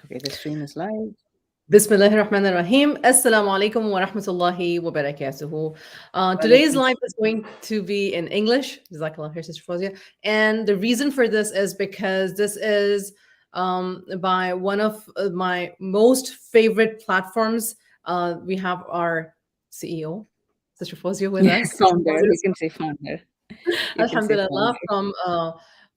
Okay, the stream is live. Bismillahir Rahmanir Rahim. Assalamu alaikum wa rahmatullahi wa barakatuhu. Today's Walaikum live is going to be in English. Jazakallah khair, Sister Fawzia. And the reason for this is because this is by one of my most favorite platforms. We have our CEO, Sister Fawzia, with us. Sister founder. Fawzia, You can say founder. You can say Alhamdulillah, founder. from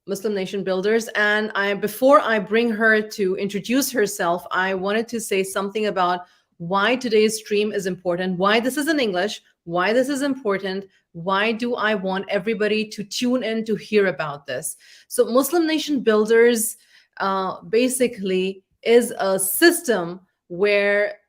Muslim Nation Builders. And before I bring her to introduce herself, I wanted to say something about why today's stream is important, why this is in English, why this is important, why do I want everybody to tune in to hear about this. So, Muslim Nation Builders basically is a system where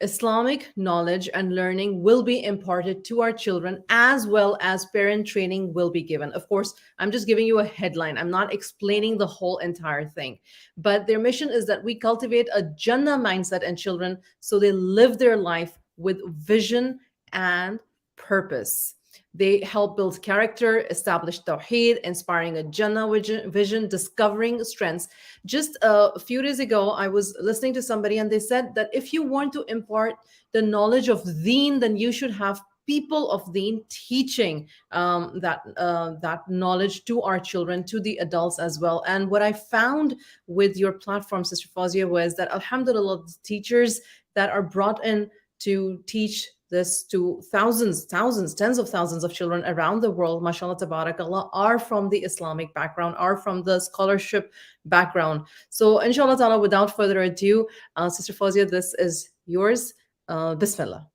Islamic knowledge and learning will be imparted to our children, as well as parent training will be given. Of course, I'm just giving you a headline. I'm not explaining the whole entire thing. But their mission is that we cultivate a Jannah mindset in children so they live their life with vision and purpose. They help build character, establish tawheed, inspiring a Jannah vision, discovering strengths. Just a few days ago, I was listening to somebody and they said that if you want to impart the knowledge of deen, then you should have people of deen teaching that knowledge to our children, to the adults as well. And what I found with your platform, Sister Fawzia, was that alhamdulillah, the teachers that are brought in to teach this to thousands, tens of thousands of children around the world, mashallah, tabarakallah, are from the Islamic background, are from the scholarship background. So, inshallah ta'ala, without further ado, Sister Fawzia, this is yours. Bismillah.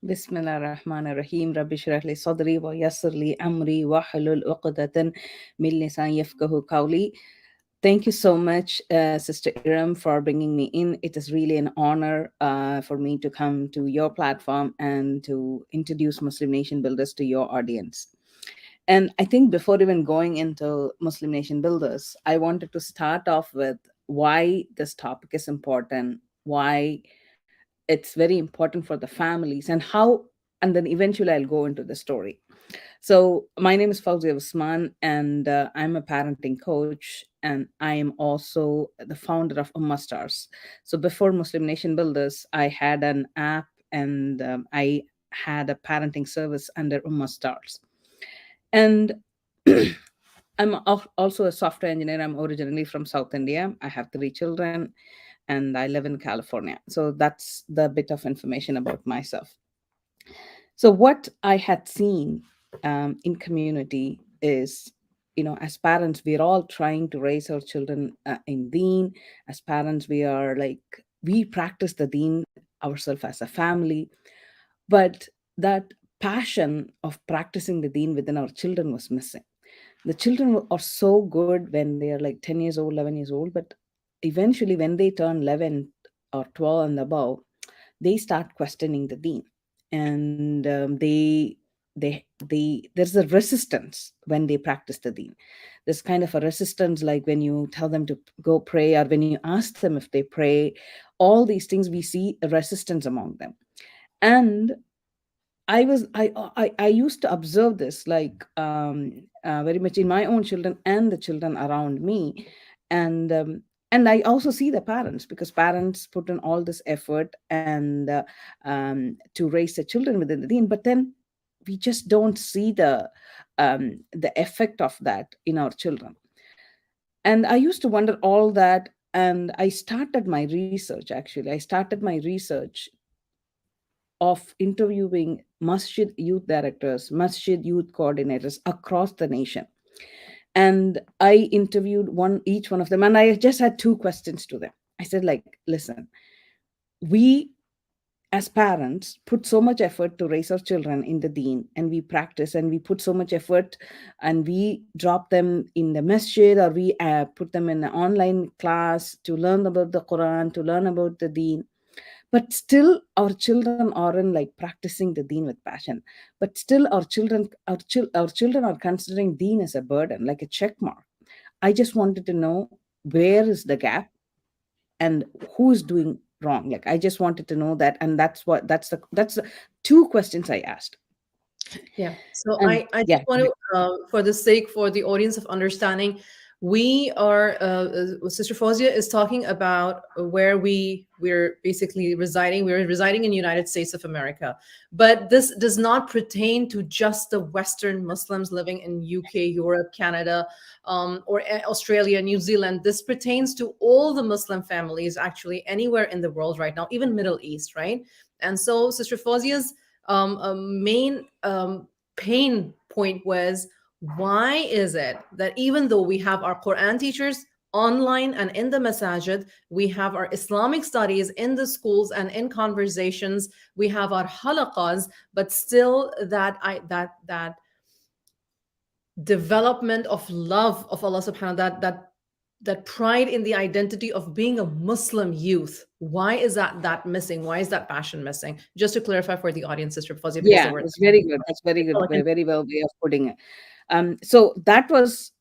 Bismillah ar-Rahman ar-Rahim. Rabbi shrah li sadri wa yassir li amri wa halul uqdatan min lisan yafqahu qawli. Thank you so much, Sister Iram, for bringing me in. It is really an honor for me to come to your platform and to introduce Muslim Nation Builders to your audience. And I think before even going into Muslim Nation Builders, I wanted to start off with why this topic is important, why it's very important for the families, and how, and then eventually I'll go into the story. So, my name is Fawzia Usman, and I'm a parenting coach, and I am also the founder of Stars. So, before Muslim Nation Builders, I had an app and I had a parenting service under Stars. And also a software engineer. I'm originally from South India. I have 3 children and I live in California. So that's the bit of information about myself. So what I had seen in community is, as parents, we're all trying to raise our children in Deen. As parents, we practice the Deen ourselves as a family. But that passion of practicing the Deen within our children was missing. The children are so good when they are like 10 years old, 11 years old, but eventually when they turn 11 or 12 and above, they start questioning the Deen. And there's a resistance when they practice the Deen. There's kind of a resistance, like when you tell them to go pray, or when you ask them if they pray. All these things, we see a resistance among them. And I used to observe this, like, very much in my own children and the children around me. And I also see the parents, because parents put in all this effort and to raise the children within the Deen, but then we just don't see the effect of that in our children. And I used to wonder all that, and I started my research. Actually, I started my research of interviewing masjid youth directors, masjid youth coordinators across the nation. And I interviewed each one of them, and I just had 2 questions to them. I said, like, listen, we as parents put so much effort to raise our children in the Deen, and we practice and we put so much effort, and we drop them in the masjid, or we put them in an online class to learn about the Quran, to learn about the Deen. But still our children aren't like practicing the Deen with passion. But still our children are considering Deen as a burden, like a check mark. I just wanted to know, where is the gap and who is doing wrong. Like, I just wanted to know that, and that's the 2 questions I asked. Yeah. So And I yeah, just want to, for the sake, for the audience of understanding, We are Sister Fawzia is talking about where we're basically residing. We're residing in United States of America, but this does not pertain to just the Western Muslims living in UK, Europe, Canada, or Australia, New Zealand. This pertains to all the Muslim families actually anywhere in the world right now, even Middle East, right? And so Sister Fawzia's main pain point was, why is it that even though we have our Quran teachers online and in the masajid, we have our Islamic studies in the schools and in conversations, we have our halaqas, but still that development of love of Allah subhanahu wa ta'ala, that pride in the identity of being a Muslim youth. Why is that missing? Why is that passion missing? Just to clarify for the audience, Sister Fawzia, because the Yeah, word that's very good. That's very good. Very well way of putting it. So that was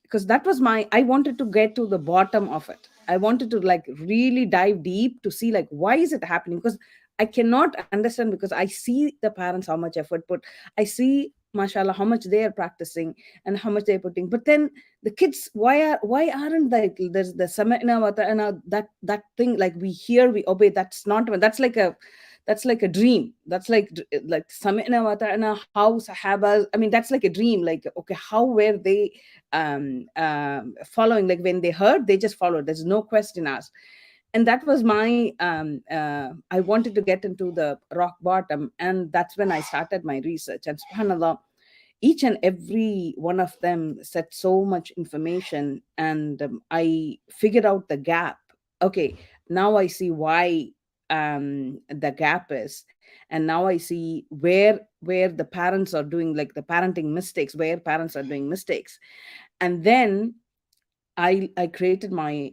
because that was my, I wanted to get to the bottom of it. I wanted to like really dive deep to see like why is it happening, because I cannot understand, because I see the parents how much effort put. I see, mashallah, how much they are practicing and how much they're putting. But then the kids, why aren't like there's the sami'na wa ta'ana, that thing, like we hear, we obey. That's not, that's like a dream. That's like sami'na wa ta'ana, how sahabas, I mean, that's like a dream. Like, okay, how were they following? Like when they heard, they just followed. There's no question asked. And that was my I wanted to get into the rock bottom, and that's when I started my research. And subhanallah, each and every one of them said so much information, and I figured out the gap. Okay, now I see why the gap is, and now I see where the parents are doing like the parenting mistakes, where parents are doing mistakes. And then I created my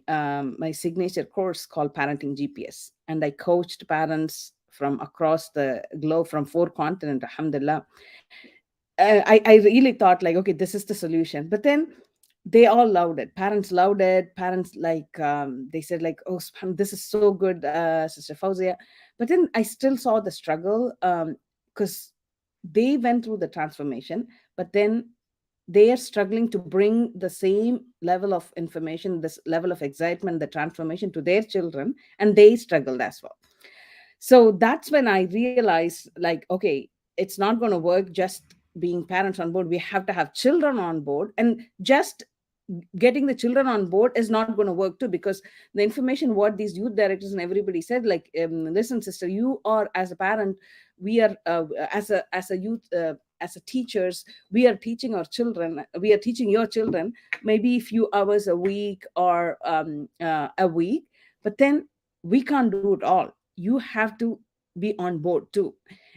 signature course called Parenting GPS, and I coached parents from across the globe, from 4 continents, alhamdulillah. I really thought like, okay, this is the solution. But then they all loved it. Parents loved it. Parents like they said like, oh, this is so good, Sister Fauzia. But then I still saw the struggle, because they went through the transformation, but then they are struggling to bring the same level of information, this level of excitement, the transformation to their children, and they struggled as well. So that's when I realized like, okay, it's not going to work just being parents on board. We have to have children on board, and just getting the children on board is not going to work too, because the information what these youth directors and everybody said, like, listen sister, you are as a parent, we are as a youth, as a teachers, we are teaching our children, we are teaching your children maybe a few hours a week, or a week. But then we can't do it all. You have to be on board too,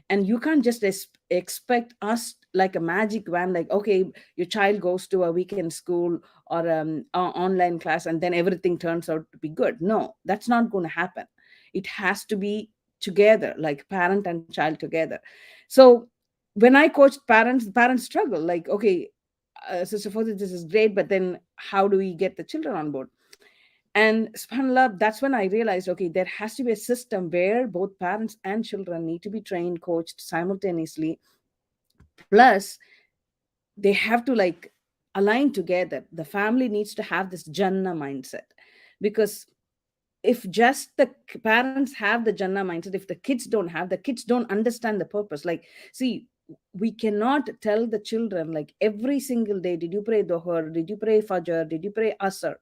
and you can't just expect us like a magic wand, like, okay, your child goes to a weekend school or online class, and then everything turns out to be good. No, that's not going to happen. It has to be together, like parent and child together. So when I coached parents, the parents struggle like, okay, sister Fawzi, this is great, but then how do we get the children on board? And subhanallah, that's when I realized, okay, there has to be a system where both parents and children need to be trained, coached simultaneously. Plus, they have to like align together. The family needs to have this Jannah mindset. Because if just the parents have the Jannah mindset, if the kids don't have, the kids don't understand the purpose. Like, see, we cannot tell the children like every single day, did you pray Dhuhr? Did you pray Fajr? Did you pray Asr?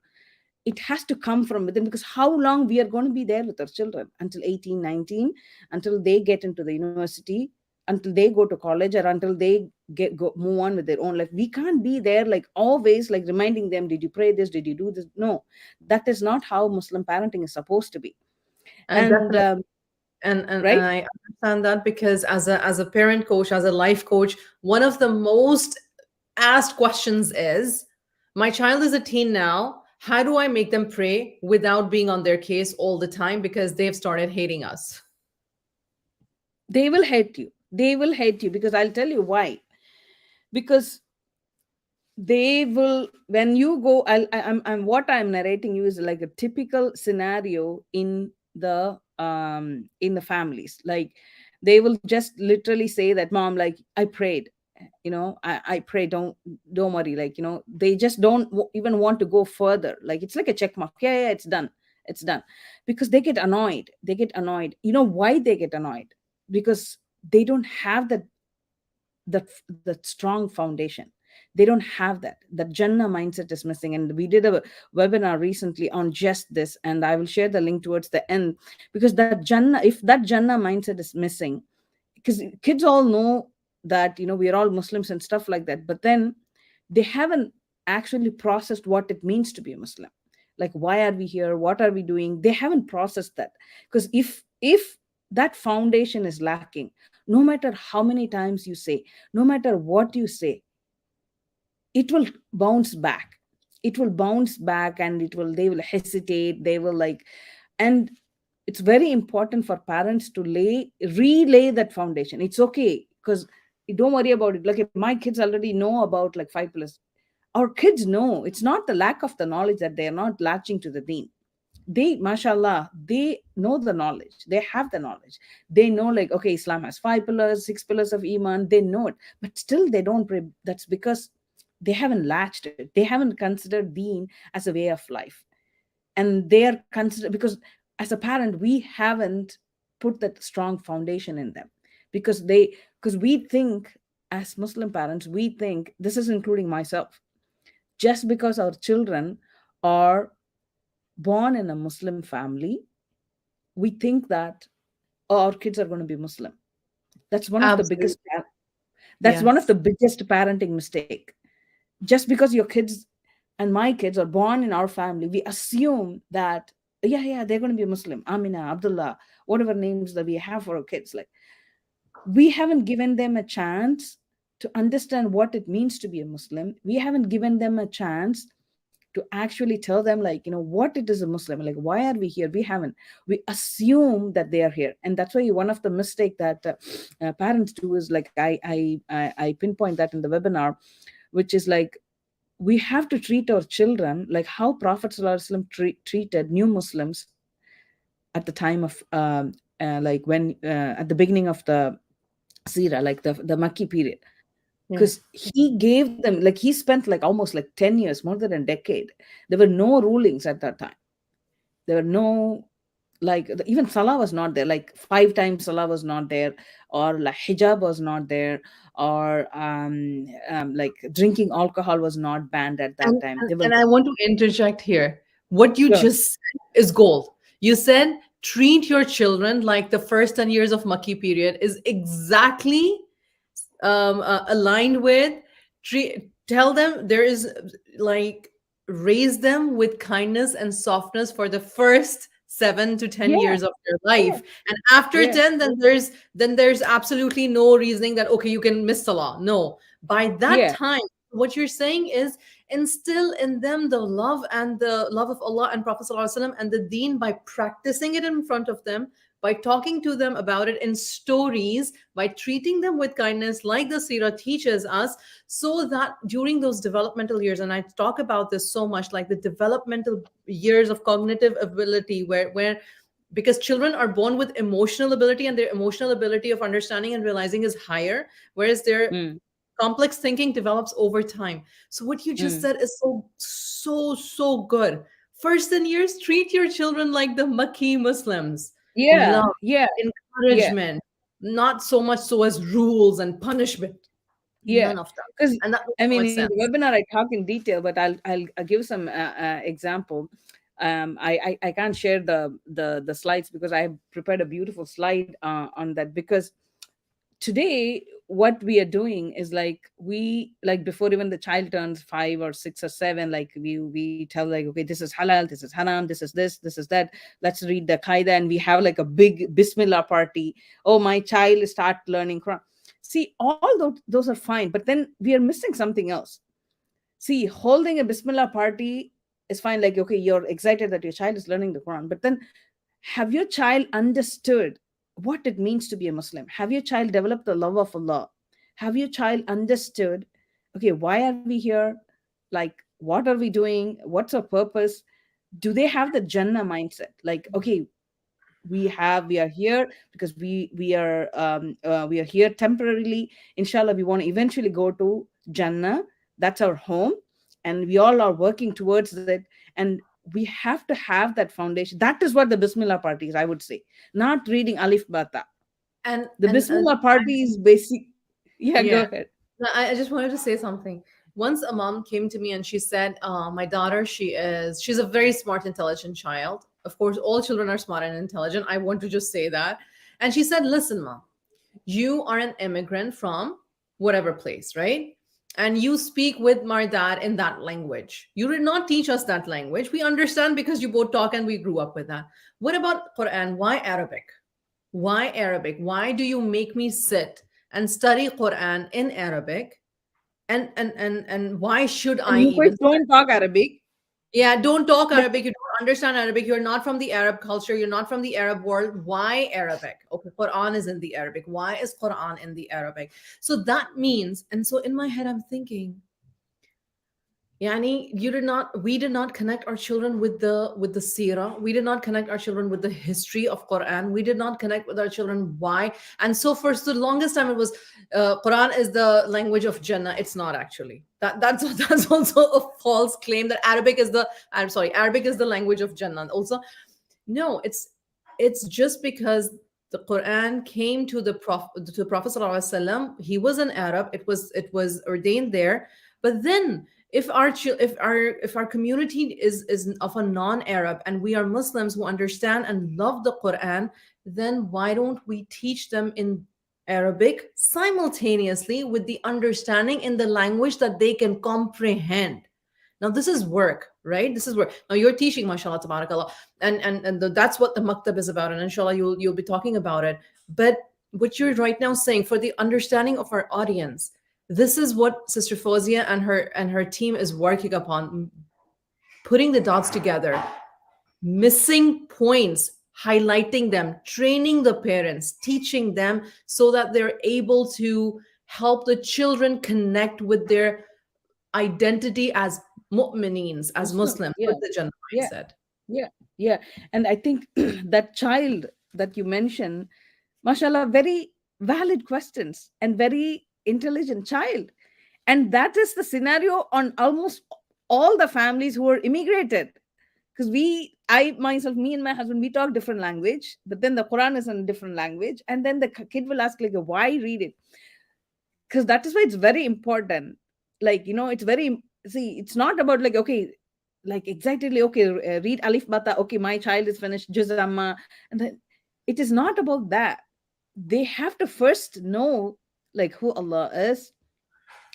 It has to come from within, because how long we are going to be there with our children until 18, 19, until they get into the university, until they go to college, or until they move on with their own life. We can't be there like always like reminding them, did you pray this, did you do this? No, that is not how Muslim parenting is supposed to be. and And definitely and right, I understand that, because as a parent coach, as a life coach, one of the most asked questions is, my child is a teen now, how do I make them pray without being on their case all the time because they've started hating us? they will hate you. They will hate you, because I'll tell you why. Because they will, when you go, I'm what I'm narrating you is like a typical scenario in the families. Like, they will just literally say that, mom, like, I prayed, I pray, don't worry, like, they just don't even want to go further. Like, it's like a check mark. Yeah, yeah, it's done, it's done. Because they get annoyed. You know why they get annoyed? Because they don't have that strong foundation. They don't have that Jannah mindset is missing. And we did a webinar recently on just this, and I will share the link towards the end. Because if that Jannah mindset is missing, because kids all know that we are all Muslims and stuff like that, but then they haven't actually processed what it means to be a Muslim. Like, why are we here, what are we doing? They haven't processed that. Because if that foundation is lacking, no matter how many times you say, no matter what you say, it will bounce back. It will bounce back, and they will hesitate, they will like. And it's very important for parents to relay that foundation. It's okay, because don't worry about it. Like, if my kids already know about like 5 plus, our kids know. It's not the lack of the knowledge that they are not latching to the deen. They, mashallah, they know the knowledge, they have the knowledge. They know, like, okay, Islam has 5 pillars, 6 pillars of iman, they know it. But still they don't pray. That's because they haven't latched it. They haven't considered deen as a way of life. And they are considered, because as a parent we haven't put that strong foundation in them. Because we think, as Muslim parents, we think, this is including myself, just because our children are born in a Muslim family, we think that, oh, our kids are going to be Muslim. That's one of the Absolutely. biggest that's one of Yes. the biggest parenting mistake. Just because your kids and my kids are born in our family, we assume that, yeah, yeah, they're going to be Muslim. Amina, Abdullah, whatever names that we have for our kids. Like, we haven't given them a chance to understand what it means to be a Muslim. We haven't given them a chance to actually tell them, like, what it is a Muslim. Like, why are we here? We haven't. We assume that they are here. And that's why one of the mistake that parents do is, like, I pinpoint that in the webinar, which is like, we have to treat our children like how Prophet ﷺ treated new Muslims at the time of like when at the beginning of the Sira, like the Makki period. Yeah. Because he gave them, like, he spent like almost like 10 years, more than a decade. There were no rulings at that time. There were no, like, even Salah was not there. Like, 5 times Salah was not there, or like hijab was not there, or like drinking alcohol was not banned at that And, time. and There were, and I want to interject here. What you sure, just said is gold. You said treat your children like the first 10 years of Makki period is exactly aligned with tell them there is like raise them with kindness and softness for the first 7 to 10 years yeah, of their life, yeah, and after yeah, 10 then there's absolutely no reasoning that okay you can miss the law. No, by that yeah, time what you're saying is instill in them the love and the love of Allah and Prophet ﷺ and the deen by practicing it in front of them, by talking to them about it in stories, by treating them with kindness, like the Sirah teaches us, so that during those developmental years, and I talk about this so much, like the developmental years of cognitive ability, where because children are born with emotional ability and their emotional ability of understanding and realizing is higher, whereas their mm, complex thinking develops over time. So what you just mm, said is so good. First 10 years, treat your children like the Makki Muslims. yeah, Love, yeah, yeah, encouragement, not so much so as rules and punishment. yeah. None of that. Because, And that makes I so mean, much in the sense. webinar I talk in detail, but I'll give some example. I can't share the slides, because I have prepared a beautiful slide on that. Because today what we are doing is, like, we, like, before even the child turns 5 or 6 or 7, like, we tell, like, okay, this is halal, this is haram, this is that. Let's read the qaida, and we have like a big bismillah party. Oh, my child start learning Quran. See, all those are fine, but then we are missing something else. See, holding a bismillah party is fine. Like, okay, you're excited that your child is learning the Quran, but then, have your child understood what it means to be a Muslim? Have your child developed the love of Allah? Have your child understood, okay, why are we here? Like, what are we doing? What's our purpose? Do they have the Jannah mindset? Like, okay, we are here because we are here temporarily. Inshallah, we want to eventually go to Jannah. That's our home, and we all are working towards it. And we have to have that foundation. That is what the Bismillah party is, I would say. Not reading Alif Bata. The And Bismillah party is basic. Yeah, go yeah. ahead. No, I just wanted to say something. Once a mom came to me and she said, "My daughter, she's a very smart, intelligent child. Of course, all children are smart and intelligent. I want to just say that." And she said, "Listen, mom, you are an immigrant from whatever place, right? And you speak with my dad in that language. You did not teach us that language. We understand because you both talk and we grew up with that. What about Quran? Why Arabic? Why Arabic? Why do you make me sit and study Quran in Arabic? And why should And I you guys even don't talk Arabic. yeah, don't talk But Arabic. You don't understand Arabic. You're not from the Arab culture. You're not from the Arab world. Why Arabic? Okay, Quran is in the Arabic. Why is Quran in the Arabic? So that means, and so in my head, I'm thinking, Yani, we did not connect our children with the seerah. We did not connect our children with the history of Quran. We did not connect with our children why. And so for the longest time, it was Quran is the language of Jannah. It's not actually. That's that's also a false claim that Arabic is the. I'm sorry, Arabic is the language of Jannah. Also, no, it's just because the Quran came to the Prophet Sallallahu Alaihi Wasallam. He was an Arab. It was ordained there. But then if our community is of a non-Arab and we are Muslims who understand and love the Quran, then why don't we teach them in Arabic simultaneously with the understanding in the language that they can comprehend? Now this is work, right? This is work. Now you're teaching, mashallah, tabarakallah, that's what the maktab is about, and inshallah you'll be talking about it. But what you're right now saying for the understanding of our audience, this is what Sister Fawzia and her team is working upon, putting the dots together, missing points, highlighting them, training the parents, teaching them so that they're able to help the children connect with their identity as mu'minines, as Muslim, Muslims, yeah, with the Jannah yeah, mindset. yeah, yeah. And I think that child that you mentioned, mashallah, very valid questions and very intelligent child. And that is the scenario on almost all the families who are immigrated. Because I myself, me and my husband, we talk different language, but then the Quran is in a different language. And then the kid will ask, like, why read it? Because that is why it's very important. Like, it's very, see, it's not about like, okay, like exactly, okay, read Alif Bata, okay, my child is finished Juz Amma. And then it is not about that. They have to first know like who Allah is,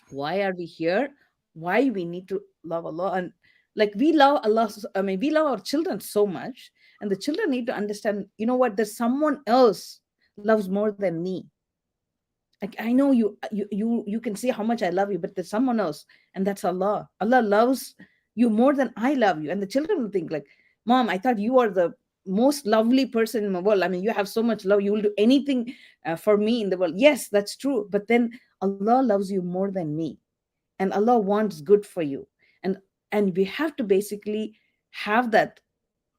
why are we here, why we need to love Allah. And like we love Allah, I mean, we love our children so much, and the children need to understand, what, there's someone else loves more than me. Like, I know you can say how much I love you, but there's someone else, and that's Allah. Allah loves you more than I love you. And the children will think like, Mom, I thought you are the most lovely person in the world. I mean, you have so much love, you will do anything for me in the world. Yes, that's true, but then Allah loves you more than me, and Allah wants good for you. And we have to basically have that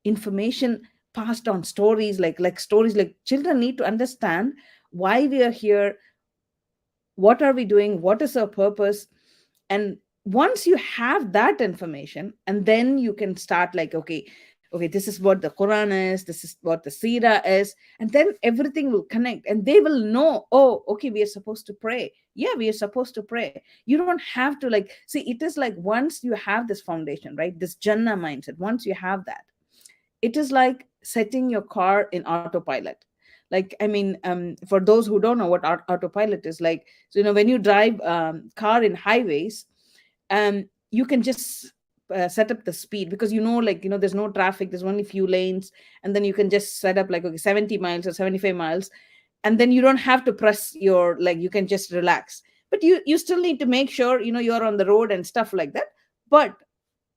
information passed on, stories, like stories, like children need to understand why we are here, what are we doing, what is our purpose. And once you have that information, and then you can start like, okay, this is what the Quran is, this is what the Sirah is, and then everything will connect, and they will know, oh, okay, we are supposed to pray. Yeah, we are supposed to pray. You don't have to, like, see, it is like, once you have this foundation, right, this Jannah mindset, once you have that, it is like setting your car in autopilot. Like, I mean, for those who don't know what autopilot is like, so when you drive car in highways, you can just set up the speed, because like, there's no traffic, there's only few lanes, and then you can just set up like, okay, 70 miles or 75 miles, and then you don't have to press your, like, you can just relax. But you still need to make sure you're on the road and stuff like that. But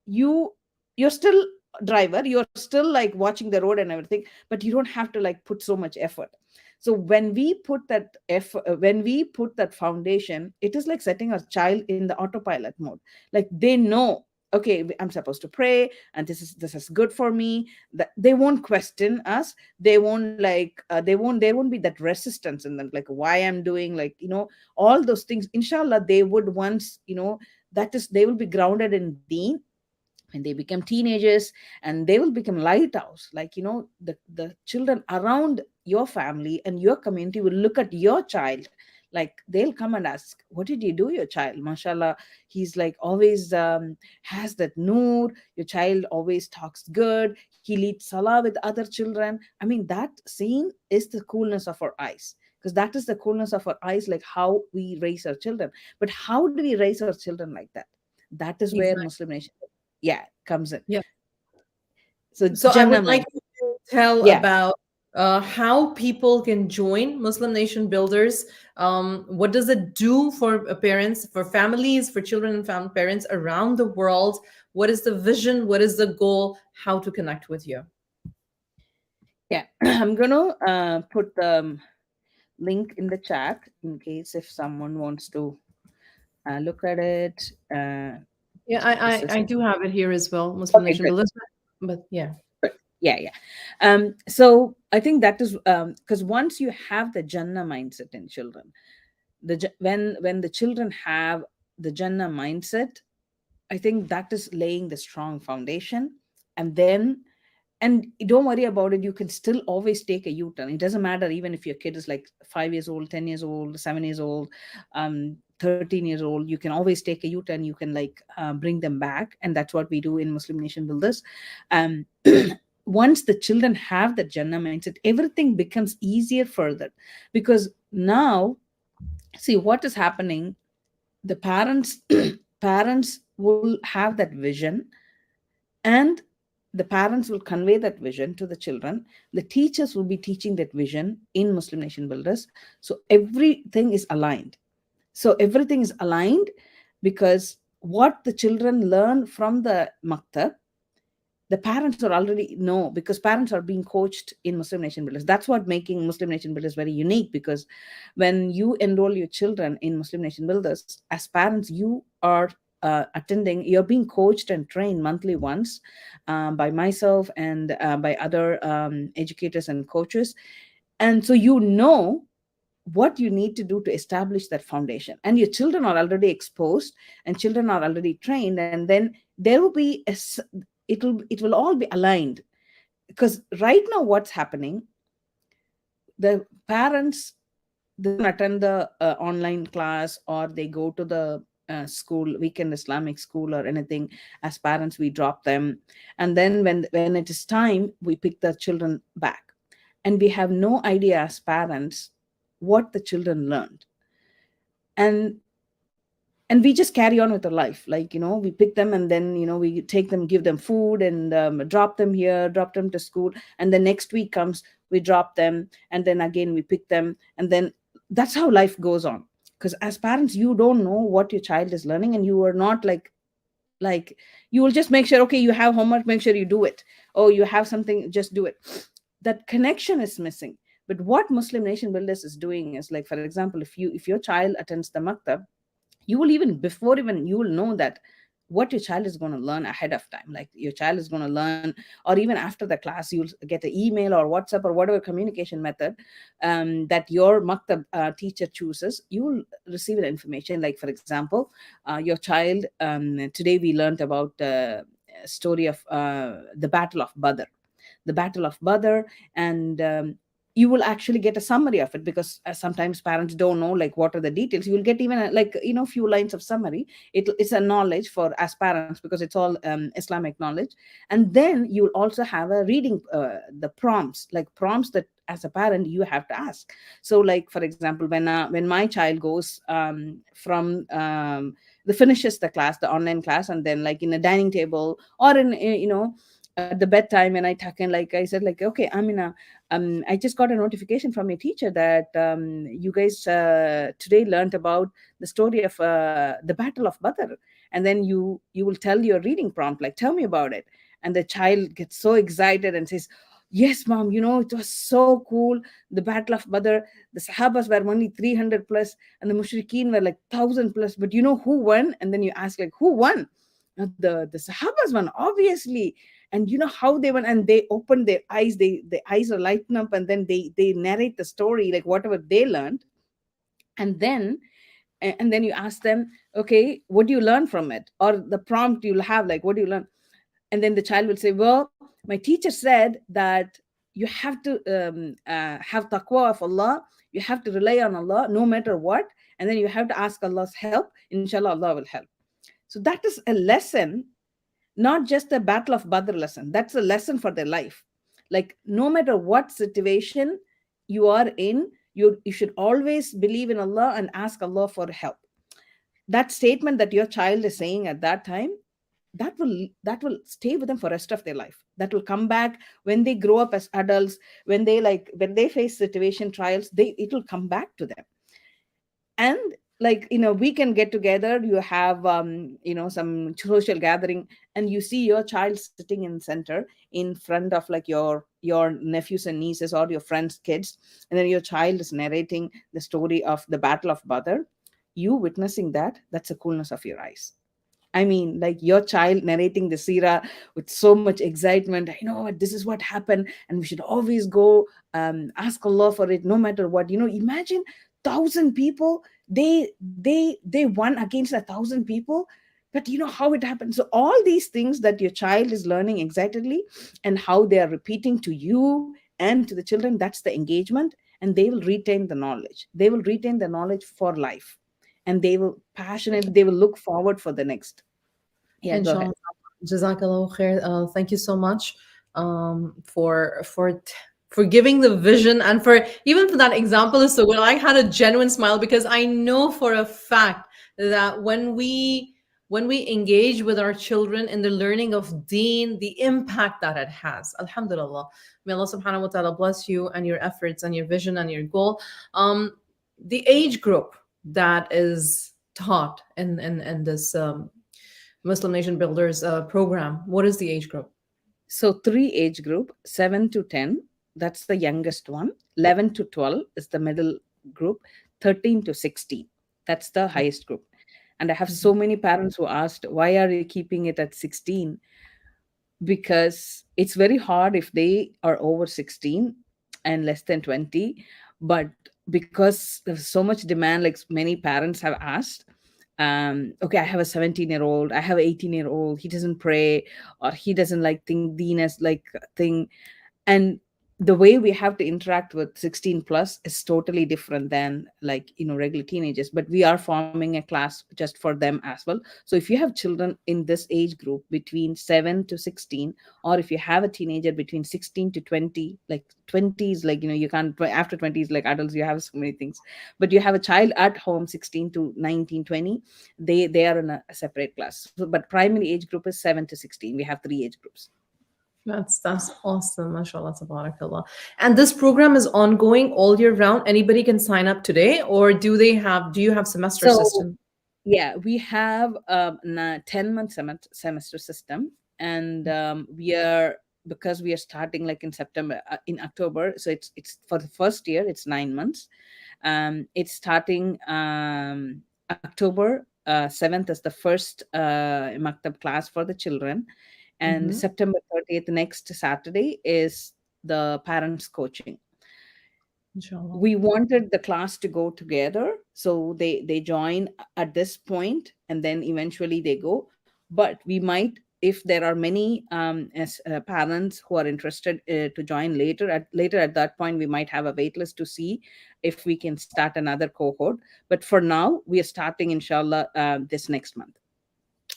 you you're still driver, you're still like watching the road and everything, but you don't have to like put so much effort. So when we put that effort, when we put that foundation, it is like setting a child in the autopilot mode. Like, they know, okay, I'm supposed to pray, and this is good for me. That they won't question us. They won't like there won't be that resistance in them, like why I'm doing, like, all those things. Inshallah, they would once, that is, they will be grounded in deen when they become teenagers, and they will become lighthouse, like, the children around your family and your community will look at your child, like they'll come and ask, what did you do your child, mashallah, he's like always has that noor, your child always talks good, he leads salah with other children. I mean, that scene is the coolness of our eyes, because that is the coolness of our eyes, like how we raise our children. But how do we raise our children like that? That is where Exactly. Muslim Nation, yeah, comes in. Yeah. So So I would Jannah like mind. you to tell Yeah, about how people can join Muslim Nation Builders. What does it do for parents, for families, for children and parents around the world? What is the vision? What is the goal? How to connect with you? yeah. I'm gonna put the link in the chat in case if someone wants to look at it. Yeah, This is I do have it here as well, Muslim okay. Nation Good. Builders. But yeah, Good. Yeah, yeah. So I think that is because once you have the Jannah mindset in children, when the children have the Jannah mindset, I think that is laying the strong foundation. And then, and don't worry about it, you can still always take a U-turn. It doesn't matter even if your kid is like 5 years old, 10 years old, 7 years old, 13 years old, you can always take a U-turn. You can like bring them back. And that's what we do in Muslim Nation Builders. um, Once the children have that Jannah mindset, everything becomes easier further, because now, see what is happening, the parents parents will have that vision, and the parents will convey that vision to the children. The teachers will be teaching that vision in Muslim Nation Builders. So everything is aligned. So everything is aligned, because what the children learn from the maktab, the parents are already know, because parents are being coached in Muslim Nation Builders. That's what making Muslim Nation Builders very unique, because when you enroll your children in Muslim Nation Builders, as parents, you are attending, you're being coached and trained monthly once, by myself and by other educators and coaches. And so you know what you need to do to establish that foundation, and your children are already exposed, and children are already trained, and then there will be it will all be aligned. Because right now what's happening, the parents, they don't attend the online class, or they go to the school, weekend Islamic school or anything. As parents, we drop them, and then when it is time, we pick the children back, and we have no idea as parents what the children learned. And and we just carry on with our life, like, we pick them, and then, we take them, give them food, and drop them here, drop them to school, and the next week comes, we drop them, and then again we pick them, and then that's how life goes on. Because as parents, you don't know what your child is learning, and you are not like you will just make sure, okay, you have homework, make sure you do it. Oh, you have something, just do it. That connection is missing. But what Muslim Nation Builders is doing is, like, for example, if your child attends the maktab, you will, even before, even you will know that what your child is going to learn ahead of time. Like, your child is going to learn, or even after the class, you'll get an email or WhatsApp or whatever communication method that your maktab teacher chooses. You will receive the information. Like, for example, your child, today we learned about story of the Battle of Badr, the Battle of Badr. And you will actually get a summary of it, because sometimes parents don't know, like, what are the details. You will get even like, few lines of summary. It's a knowledge for as parents, because it's all Islamic knowledge. And then you will also have a reading, the prompts, like prompts that as a parent you have to ask. So, like, for example, when my child goes from the finishes the class, the online class, and then, like, in a dining table, or in, at the bedtime, when I tuck in, like I said, like, okay, Amina, I just got a notification from your teacher that you guys today learned about the story of the Battle of Badr. And then you will tell your reading prompt, like, tell me about it. And the child gets so excited and says, yes, mom, it was so cool. The Battle of Badr, the Sahabas were only 300 plus, and the Mushrikeen were like 1,000 plus. But you know who won? And then you ask, like, who won? The Sahabas one, obviously. And you know how they went, and they opened their eyes, the eyes are lighting up, and then they narrate the story, like whatever they learned. And then and then you ask them, okay, what do you learn from it? Or the prompt you'll have, like, what do you learn? And then the child will say, well, my teacher said that you have to have taqwa of Allah, you have to rely on Allah no matter what, and then you have to ask Allah's help. Inshallah, Allah will help. So that is a lesson, not just a battle of Badr lesson. That's a lesson for their life. Like, no matter what situation you are in, you should always believe in Allah and ask Allah for help. That statement that your child is saying at that time, that will stay with them for rest of their life. That will come back when they grow up as adults, when they face situation trials, it will come back to them. And, like, we can get together, you have some social gathering, and you see your child sitting in center in front of, like, your nephews and nieces or your friends' kids, and then your child is narrating the story of the Battle of Badr. You witnessing that's the coolness of your eyes. I mean, like, your child narrating the Sira with so much excitement. I know what, this is what happened, and we should always go ask Allah for it, no matter what. Imagine 1,000 people. They won against 1,000 people, but you know how it happened. So all these things that your child is learning excitedly, and how they are repeating to you and to the children, that's the engagement, and they will retain the knowledge. They will retain the knowledge for life, and they will look forward for the next. Yeah, go Inshallah. ahead. Jazakallah khair. Thank you so much for giving the vision, and for even for that example is so good. I had a genuine smile because I know for a fact that when we engage with our children in the learning of Deen, the impact that it has. Alhamdulillah. May Allah subhanahu wa ta'ala bless you and your efforts and your vision and your goal. The age group that is taught in this Muslim Nation Builders program. What is the age group? So three age group: 7 to 10. That's the youngest one. 11 to 12 is the middle group. 13 to 16. That's the highest group. And I have so many parents who asked, why are you keeping it at 16? Because it's very hard if they are over 16 and less than 20. But because there's so much demand, like many parents have asked, okay, I have a 17-year-old, I have an 18-year-old, he doesn't pray, or he doesn't like think deen as like thing. And the way we have to interact with 16 plus is totally different than, like, regular teenagers. But we are forming a class just for them as well. So if you have children in this age group between 7 to 16, or if you have a teenager between 16 to 20, like 20s, like, you can't, after 20s, like adults, you have so many things. But you have a child at home, 16 to 19, 20, they are in a separate class. So, but primary age group is 7 to 16. We have three age groups. That's awesome, mashallah, tabarakallah. And this program is ongoing all year round. Anybody can sign up today, or do you have semester So system? yeah, we have a 10-month semester system, and we are, because we are starting like in September, in October. So it's for the first year, it's 9 months. It's starting October 7th is the first maktab class for the children, and Mm-hmm. September 30th, next Saturday, is the parents coaching. Inshallah. We wanted the class to go together, so they join at this point, and then eventually they go. But we might, if there are many as parents who are interested to join later at that point, we might have a wait list to see if we can start another cohort. But for now, we are starting, inshallah, this next month.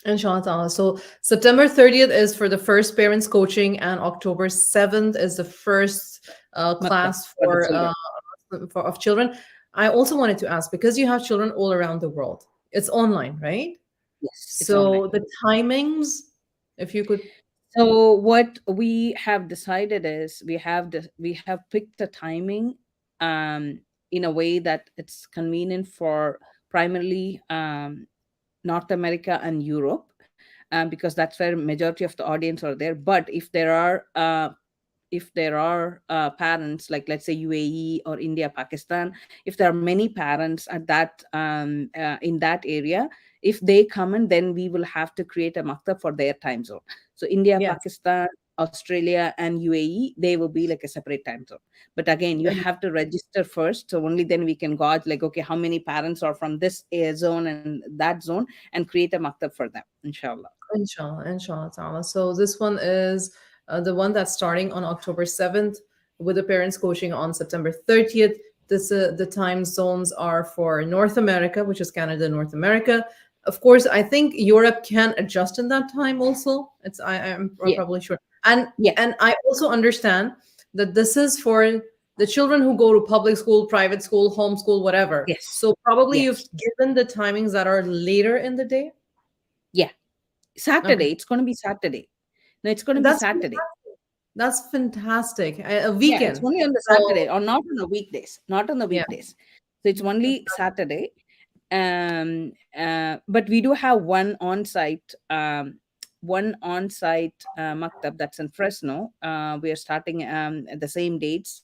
Inshallah ta'ala. So September 30th is for the first parents coaching, and October 7th is the first Maktab class for the children. of children. I also wanted to ask, because you have children all around the world, it's online, right? Yes, it's online. So the timings, if you could. So what we have decided is, we have picked a timing in a way that it's convenient for primarily North America and Europe, because that's where majority of the audience are there. But if there are parents, like, let's say, UAE or India, Pakistan, if there are many parents at that in that area, If they come in, then we will have to create a maktab for their time zone. So India, Yes. Pakistan, Australia, and UAE, they will be like a separate time zone. But again, you In- have to register first. So only then we can gauge like, okay, how many parents are from this zone and that zone, and create a maktab for them, inshallah. Inshallah, inshallah ta'ala. So this one is the one that's starting on October 7th with the parents coaching on September 30th. The time zones are for North America, which is Canada, North America. Of course, I think Europe can adjust in that time also. I'm Yeah. probably sure. And Yeah. and I also understand that this is for the children who go to public school, private school, homeschool, whatever. Yes. So probably you've Yes. given the timings that are later in the day. Yeah. Okay. Saturday. It's going to be Saturday. No, it's going to be That's Saturday. That's fantastic. A Yeah, it's weekend. only on the So Saturday or not on the weekdays. Not on the yeah. weekdays. So it's only Saturday. But we do have one on-site maktab that's in Fresno. We are starting at the same dates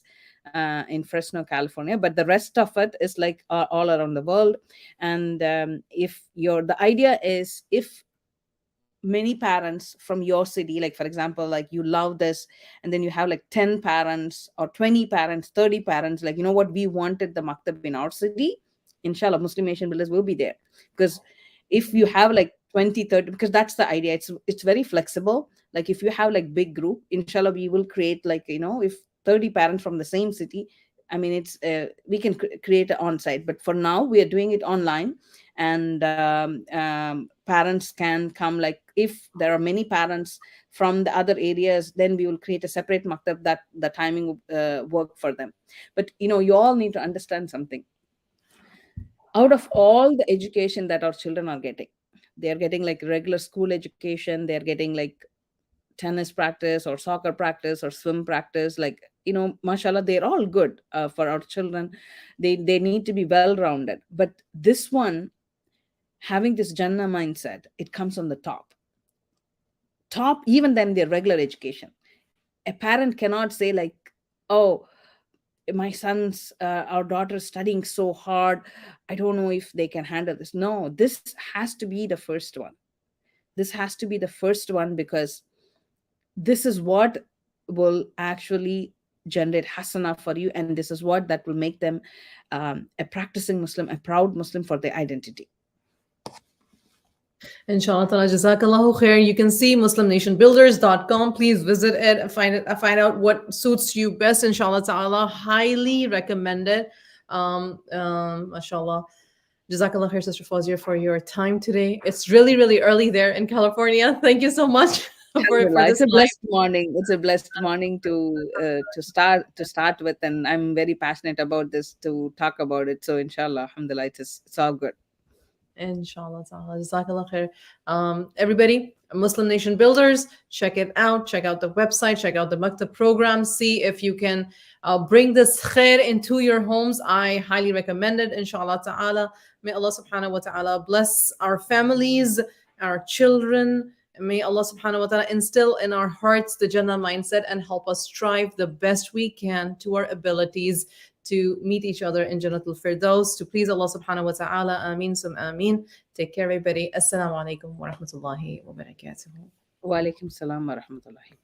in Fresno, California. But the rest of it is like all around the world. And if the idea is, if many parents from your city, like for example, like you love this, and then you have like 10 parents or 20 parents, 30 parents, like, you know what, we wanted the maktab in our city, inshallah Muslim Nation Builders will be there. Because if you have like 20, 30, because that's the idea, it's very flexible. Like if you have like big group, inshallah we will create, like, if 30 parents from the same city, I mean, it's we can create it on site, but for now we are doing it online. And parents can come, like if there are many parents from the other areas, then we will create a separate maktab that the timing will work for them. But you all need to understand something. Out of all the education that our children are getting, they are getting like regular school education, they're getting like tennis practice or soccer practice or swim practice, like, mashallah, they're all good for our children. They need to be well rounded. But this one, having this Jannah mindset, it comes on the top even than their regular education. A parent cannot say like, oh, my son's our daughter is studying so hard, I don't know if they can handle this. No, this has to be the first one. This has to be the first one, because this is what will actually generate hasana for you, and this is what that will make them a practicing Muslim, a proud Muslim for their identity. Inshallah ta'ala, jazakallahu khair. You can see muslimnationbuilders.com. Please visit it and find out what suits you best. Inshallah ta'ala, highly recommended. Mashallah. Jazakallah khair, Sister Fawzia, for your time today. It's really, really early there in California. Thank you so much for Alhamdulillah, this it's a time. blessed morning. It's a blessed morning to start with, and I'm very passionate about this, to talk about it. So inshallah, alhamdulillah, it's all good. Inshallah ta'ala. Jazakallah khair. Everybody, Muslim Nation Builders, check it out. Check out the website. Check out the Maktab program. See if you can bring this khair into your homes. I highly recommend it. Inshallah ta'ala. May Allah subhanahu wa ta'ala bless our families, our children. May Allah subhanahu wa ta'ala instill in our hearts the Jannah mindset and help us strive the best we can to our abilities to meet each other in Jannatul Firdaus, to please Allah subhanahu wa ta'ala. Ameen sum ameen. Take care, everybody. Assalamu alaikum wa rahmatullahi wa barakatuh. Wa alaikum salam wa rahmatullahi.